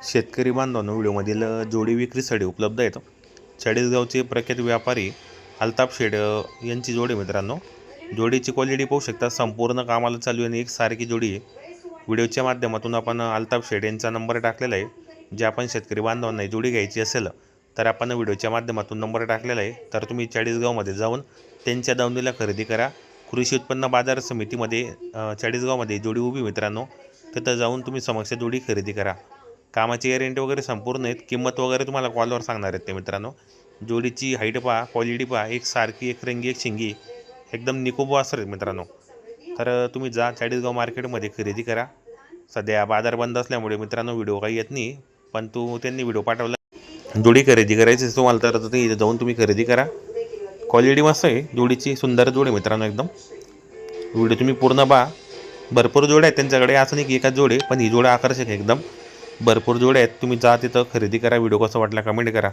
शेतकरी बांधवांनो, व्हिडिओमधील जोडी विक्रीसाठी उपलब्ध आहेत. चाळीसगावचे प्रख्यात व्यापारी अल्ताफ शेठ यांची जोडी मित्रांनो. जोडीची क्वालिटी पाहू शकता, संपूर्ण कामाला चालू आहे आणि एक सारखी जोडी आहे. व्हिडिओच्या माध्यमातून आपण अल्ताफ शेठ यांचा नंबर टाकलेला आहे. जे आपण शेतकरी बांधवांना जोडी घ्यायची असेल तर आपण व्हिडिओच्या माध्यमातून नंबर टाकलेला आहे. तर तुम्ही चाळीसगावमध्ये जाऊन त्यांच्या दावणीला खरेदी करा. कृषी उत्पन्न बाजार समितीमध्ये चाळीसगावमध्ये जोडी उभी मित्रांनो. तिथं जाऊन तुम्ही समक्ष जोडी खरेदी करा. कामाची गॅरंटी वगैरे संपूर्ण आहेत. किंमत वगैरे तुम्हाला कॉलवर सांगणार आहेत ते मित्रांनो. जोडीची हाईट पहा, क्वालिटी पहा, एक सारखी, एक रंगी, एक शिंगी, एकदम निकोब वासर आहेत मित्रांनो. तर तुम्ही जा चाळीसगाव मार्केटमध्ये खरेदी करा. सध्या बाजार बंद असल्यामुळे मित्रांनो व्हिडिओ काही येत नाही, पण त्यांनी व्हिडिओ पाठवला. जोडी खरेदी करायची तुम्हाला तर इथे जाऊन तुम्ही खरेदी करा. क्वालिटी मस्त आहे जोडीची, सुंदर जोडी मित्रांनो एकदम. व्हिडिओ तुम्ही पूर्ण पहा. भरपूर जोड्या आहेत त्यांच्याकडे, असं नाही की एकाच जोडी, पण ही जोड्या आकर्षक आहे एकदम. भरपूर जोड्या आहेत. तुम्ही जा तिथं खरेदी करा. व्हिडिओ कसा वाटला कमेंट करा.